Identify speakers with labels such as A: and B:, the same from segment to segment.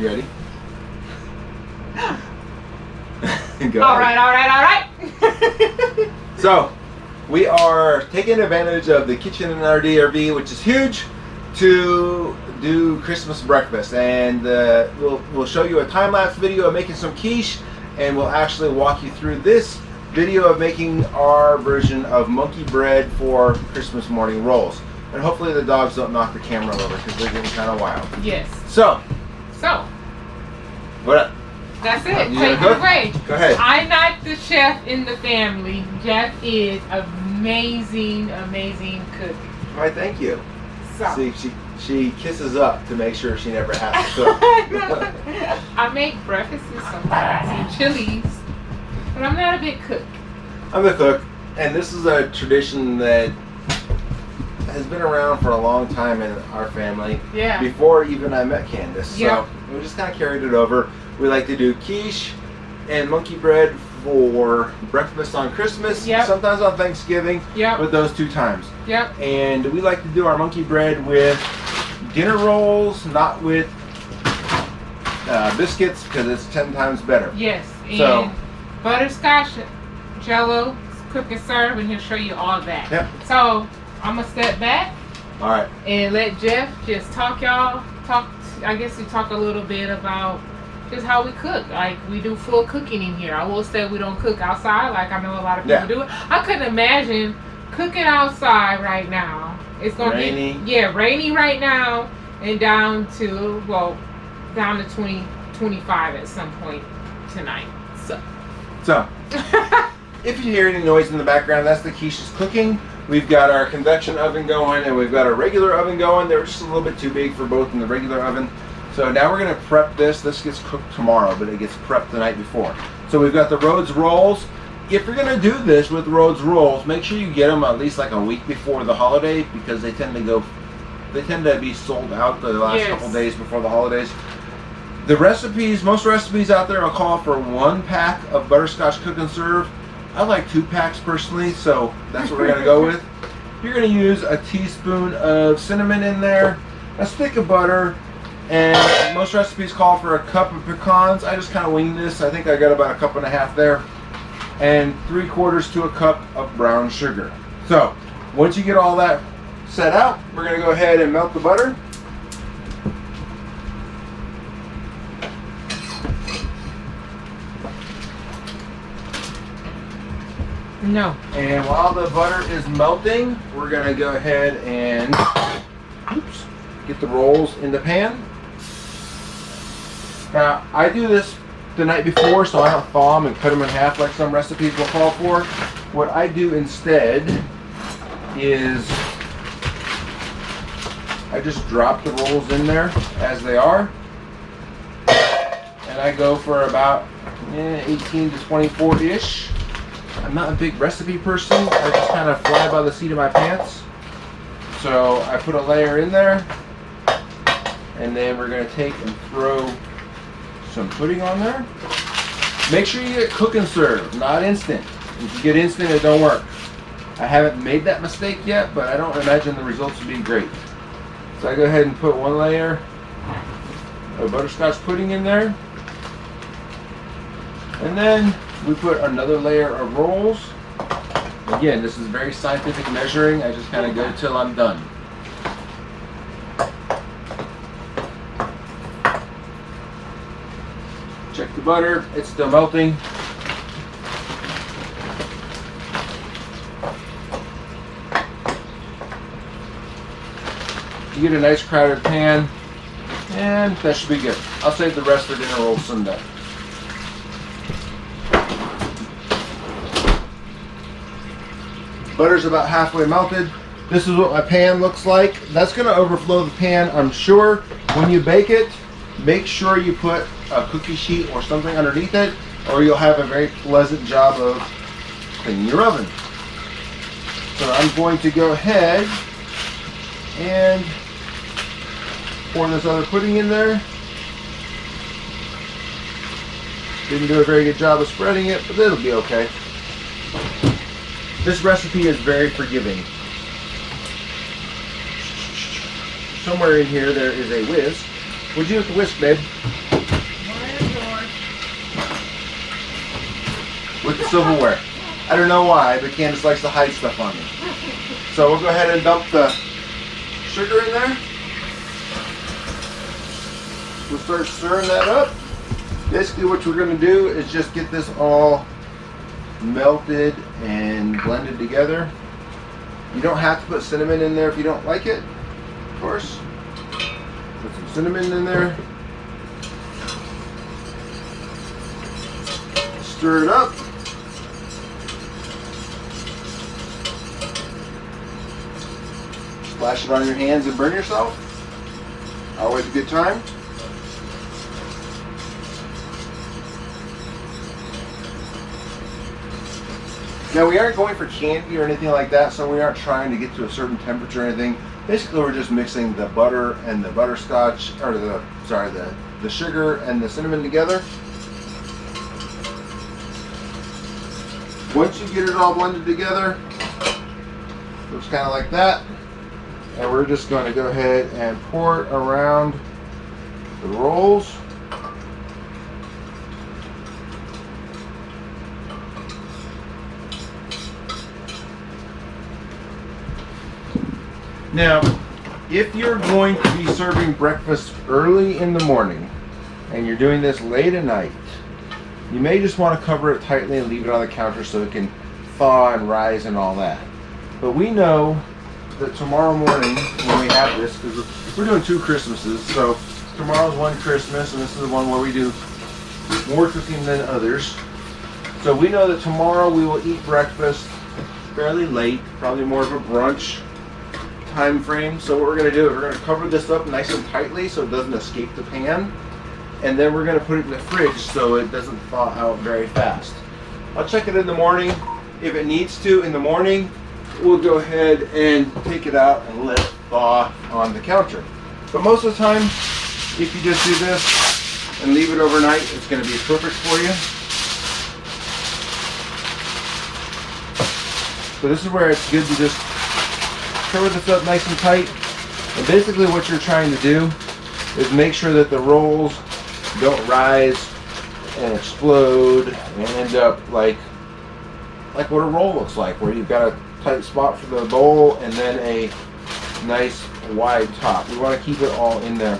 A: You ready? Go
B: all
A: ahead.
B: right.
A: So, we are taking advantage of the kitchen in our DRV, which is huge, to do Christmas breakfast. And we'll show you a time-lapse video of making some quiche, and we'll actually walk you through this video of making our version of monkey bread for Christmas morning rolls. And hopefully the dogs don't knock the camera over because they're getting kind of wild.
B: Yes.
A: So, what up?
B: That's it.
A: You
B: Take
A: gonna
B: it away.
A: Go ahead.
B: I'm not the chef in the family. Jeff is amazing cook.
A: Why, thank you.
B: So.
A: See, she kisses up to make sure she never has to cook.
B: I make breakfasts sometimes and chilies, but I'm not a big cook.
A: I'm the cook, and this is a tradition that has been around for a long time in our family.
B: Yeah.
A: Before even I met Candace.
B: Yep.
A: So we just kind of carried it over. We like to do quiche and monkey bread for breakfast on Christmas.
B: Yep.
A: Sometimes on Thanksgiving.
B: Yep.
A: With those 2 times.
B: Yep.
A: And we like to do our monkey bread with dinner rolls, not with biscuits, because it's 10 times better.
B: Yes. And
A: So,
B: butterscotch, jello, cook and serve, and he'll show you all that.
A: Yep.
B: So I'm gonna step back.
A: All right.
B: And let Jeff just talk, y'all. I guess we talk a little bit about just how we cook. Like, we do full cooking in here. I will say we don't cook outside like I know a lot of people do. I couldn't imagine cooking outside right now. It's gonna
A: rainy.
B: be rainy right now, and down to 20, 25 at some point tonight. So
A: if you hear any noise in the background, that's the quiche's cooking. We've got our convection oven going, and we've got our regular oven going. They're just a little bit too big for both in the regular oven. So now we're going to prep this. This gets cooked tomorrow, but it gets prepped the night before. So we've got the Rhodes rolls. If you're going to do this with Rhodes rolls, make sure you get them at least like a week before the holiday, because they tend to be sold out the last couple days before the holidays. The recipes, most recipes out there will call for 1 pack of butterscotch cook and serve. I like 2 packs personally, so that's what we're going to go with. You're going to use a teaspoon of cinnamon in there, a stick of butter, and most recipes call for a cup of pecans. I just kind of winged this. I think I got about 1.5 cups there, and 3/4 to a cup of brown sugar. So once you get all that set out, we're going to go ahead and melt the butter.
B: no.
A: And while the butter is melting, we're going to go ahead and get the rolls in the pan. Now, I do this the night before so I don't thaw them and cut them in half like some recipes will call for. What I do instead is I just drop the rolls in there as they are, and I go for about 18 to 24-ish. I'm not a big recipe person. I just kind of fly by the seat of my pants. So I put a layer in there, and then we're going to take and throw some pudding on there. Make sure you get cook and serve, not instant. If you get instant, it don't work. I haven't made that mistake yet, but I don't imagine the results will be great. So I go ahead and put 1 layer of butterscotch pudding in there, and then we put another layer of rolls. Again, this is very scientific measuring. I just kind of go till I'm done. Check the butter. It's still melting. You get a nice crowded pan, and that should be good. I'll save the rest for dinner rolls someday. Butter's about halfway melted. This is what my pan looks like. That's going to overflow the pan, I'm sure. When you bake it, make sure you put a cookie sheet or something underneath it, or you'll have a very pleasant job of cleaning your oven. So I'm going to go ahead and pour this other pudding in there. Didn't do a very good job of spreading it, but it'll be okay. This recipe is very forgiving. Somewhere in here there is a whisk. Would you hit the whisk, babe? with the silverware. I don't know why, but Candace likes to hide stuff on me. So we'll go ahead and dump the sugar in there. We'll start stirring that up. Basically what we're going to do is just get this all melted and blended together. You don't have to put cinnamon in there if you don't like it, of course. Put some cinnamon in there. Stir it up. Splash it on your hands and burn yourself. Always a good time. Now we aren't going for candy or anything like that, so we aren't trying to get to a certain temperature or anything. Basically we're just mixing the butter and the butterscotch, or the sugar and the cinnamon together. Once you get it all blended together, looks kind of like that. And we're just going to go ahead and pour it around the rolls. Now, if you're going to be serving breakfast early in the morning and you're doing this late at night, you may just want to cover it tightly and leave it on the counter so it can thaw and rise and all that. But we know that tomorrow morning when we have this, because we're doing 2 Christmases, so tomorrow's one Christmas and this is the one where we do more cooking than others. So we know that tomorrow we will eat breakfast fairly late, probably more of a brunch time frame. So what we're going to do is we're going to cover this up nice and tightly so it doesn't escape the pan, and then we're going to put it in the fridge so it doesn't thaw out very fast. I'll check it in the morning. If it needs to in the morning, we'll go ahead and take it out and let it thaw on the counter. But most of the time, if you just do this and leave it overnight, it's going to be perfect for you. So this is where it's good to just cover this up nice and tight. And basically what you're trying to do is make sure that the rolls don't rise and explode and end up like what a roll looks like, where you've got a tight spot for the bowl and then a nice wide top. We want to keep it all in there.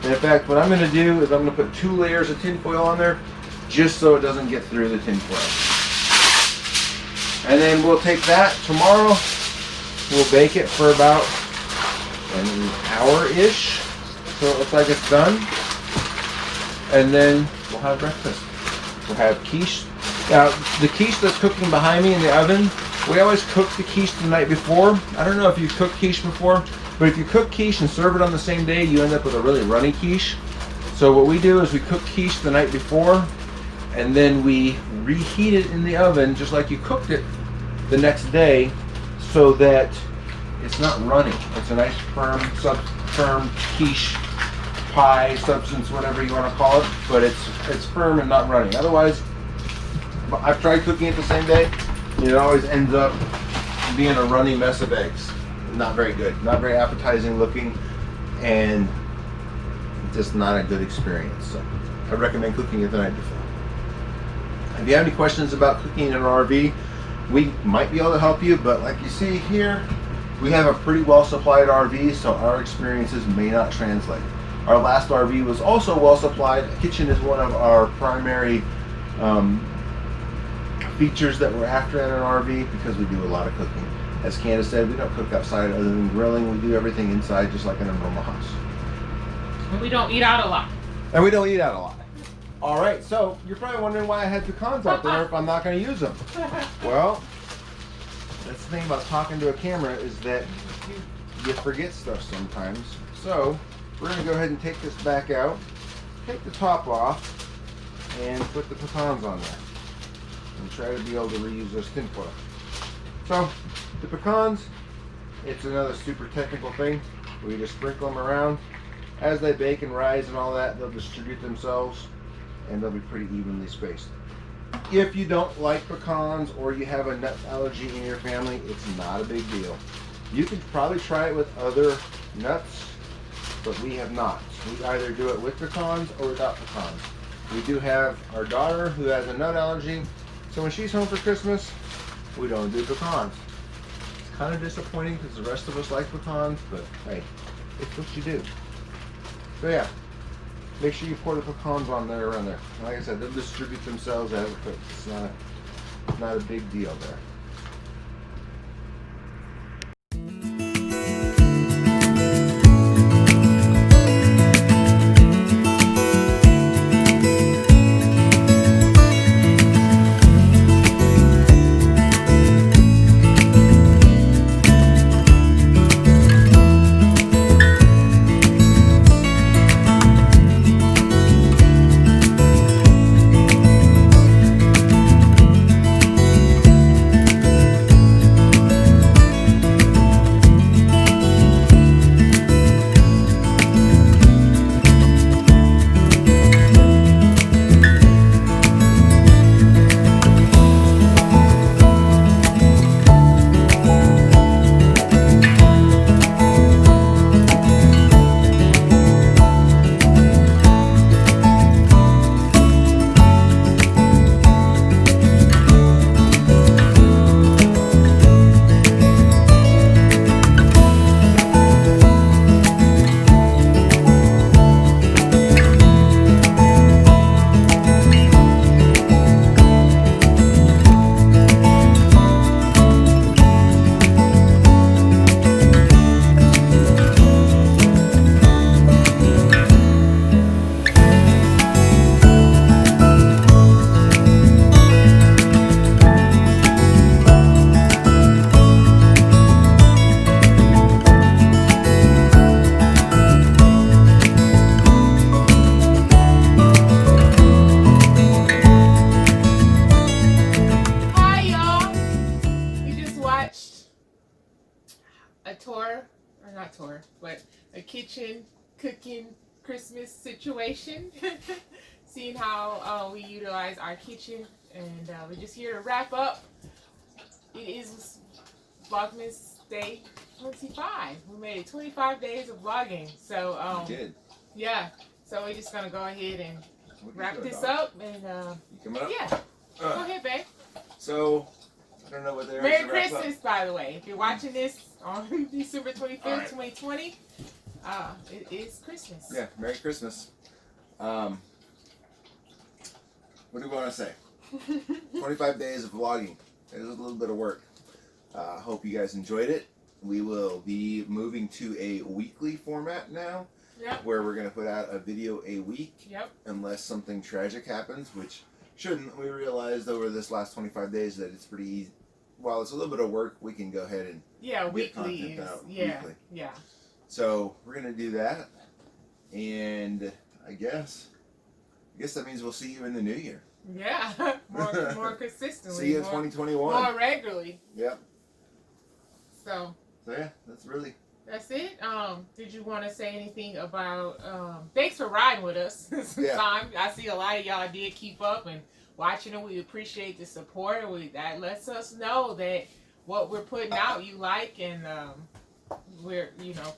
A: And in fact, what I'm going to do is I'm going to put 2 layers of tin foil on there just so it doesn't get through the tin foil. And then we'll take that tomorrow. We'll bake it for about an hour-ish, so it looks like it's done. And then we'll have breakfast. We'll have quiche. Now, the quiche that's cooking behind me in the oven, we always cook the quiche the night before. I don't know if you've cooked quiche before, but if you cook quiche and serve it on the same day, you end up with a really runny quiche. So what we do is we cook quiche the night before, and then we reheat it in the oven just like you cooked it the next day, so that it's not runny. It's a nice firm quiche pie substance, whatever you want to call it, but it's firm and not runny. Otherwise, I've tried cooking it the same day, and it always ends up being a runny mess of eggs. Not very good, not very appetizing looking, and just not a good experience. So I recommend cooking it the night before. If you have any questions about cooking in an RV, we might be able to help you, but like you see here, we have a pretty well supplied RV, so our experiences may not translate. Our last RV was also well supplied. A kitchen is one of our primary features that we're after in an RV because we do a lot of cooking. As Candace said, we don't cook outside other than grilling. We do everything inside just like in a normal house.
B: And we don't eat out a lot.
A: And we don't eat out a lot. All right, so you're probably wondering why I had pecans out there if I'm not going to use them. Well, that's the thing about talking to a camera is that you forget stuff sometimes. So we're going to go ahead and take this back out, take the top off, and put the pecans on there. And try to be able to reuse those tin foil. So the pecans, it's another super technical thing. We just sprinkle them around. As they bake and rise and all that, they'll distribute themselves and they'll be pretty evenly spaced. If you don't like pecans or you have a nut allergy in your family, it's not a big deal. You can probably try it with other nuts, but we have not. We either do it with pecans or without pecans. We do have our daughter who has a nut allergy, So when she's home for Christmas, we don't do pecans. It's kind of disappointing because the rest of us like pecans, but hey, it's what you do. So yeah, make sure you pour the pecans on there around there. Like I said, they'll distribute themselves as it cooks. It's not a big deal there.
B: But a kitchen cooking Christmas situation. Seeing how we utilize our kitchen, and we're just here to wrap up. It is Vlogmas Day 25. We made it 25 days of vlogging. So
A: we did.
B: Yeah. So we're just gonna go ahead and wrap this up, and
A: you coming up?
B: Yeah. Go ahead, babe.
A: So I don't know what they're.
B: Merry Christmas, by the way. If you're watching this on December 25th,
A: right.
B: 2020, it is Christmas.
A: Yeah, Merry Christmas. What do we want to say? 25 days of vlogging. It was a little bit of work. Hope you guys enjoyed it. We will be moving to a weekly format now.
B: Yep.
A: Where we're going to put out a video a week.
B: Yep. Unless
A: something tragic happens, which shouldn't. We realized over this last 25 days that it's pretty easy. While it's a little bit of work, we can go ahead and get
B: weekly.
A: content out
B: weekly.
A: Yeah. So we're going to do that. And I guess that means we'll see you in the new year.
B: Yeah. more consistently.
A: See you in 2021.
B: More regularly.
A: Yep.
B: So
A: yeah, that's
B: it. Did you want to say anything about thanks for riding with us this time. I see a lot of y'all did keep up and watching it. We appreciate the support. That lets us know that what we're putting out you like, and we're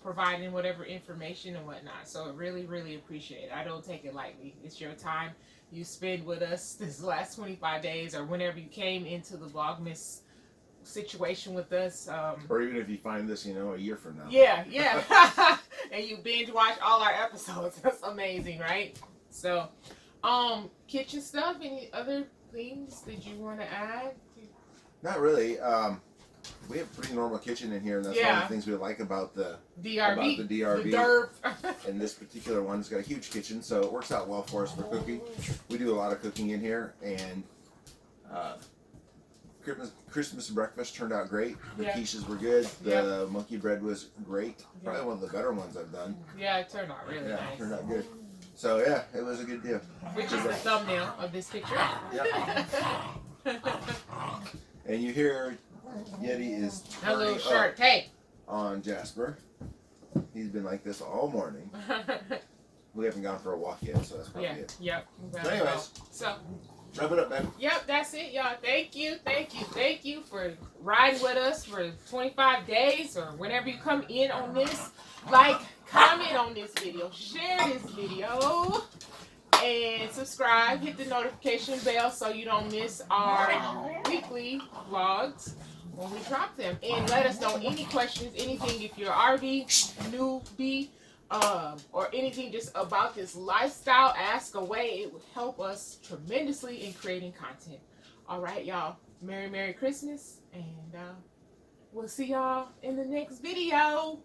B: providing whatever information and whatnot. So really, really appreciate it. I don't take it lightly. It's your time you spend with us this last 25 days, or whenever you came into the Vlogmas situation with us,
A: or even if you find this a year from now,
B: and you binge watch all our episodes. That's amazing, right? So kitchen stuff, any other things that you want to add?
A: Not really. We have a pretty normal kitchen in here, and that's one of the things we like about the DRV. And this particular one's got a huge kitchen, so it works out well for us for cooking. We do a lot of cooking in here, and Christmas breakfast turned out great. The quiches were good. The monkey bread was great. Probably one of the better ones I've done.
B: Yeah, it turned out really nice.
A: It turned out good. So yeah, it was a good deal.
B: Which is the thumbnail of this picture.
A: Yep. And you hear Yeti is
B: a little short tape
A: on Jasper. He's been like this all morning. We haven't gone for a walk yet, so that's probably it.
B: Yep.
A: So anyways, wrap it up, man.
B: Yep, that's it, y'all. Thank you for riding with us for 25 days, or whenever you come in on this. Like, comment on this video, share this video, and subscribe. Hit the notification bell so you don't miss our weekly vlogs when we drop them. And let us know any questions, anything if you're RV newbie, or anything just about this lifestyle. Ask away. It would help us tremendously in creating content. All right, y'all. Merry Christmas, and we'll see y'all in the next video.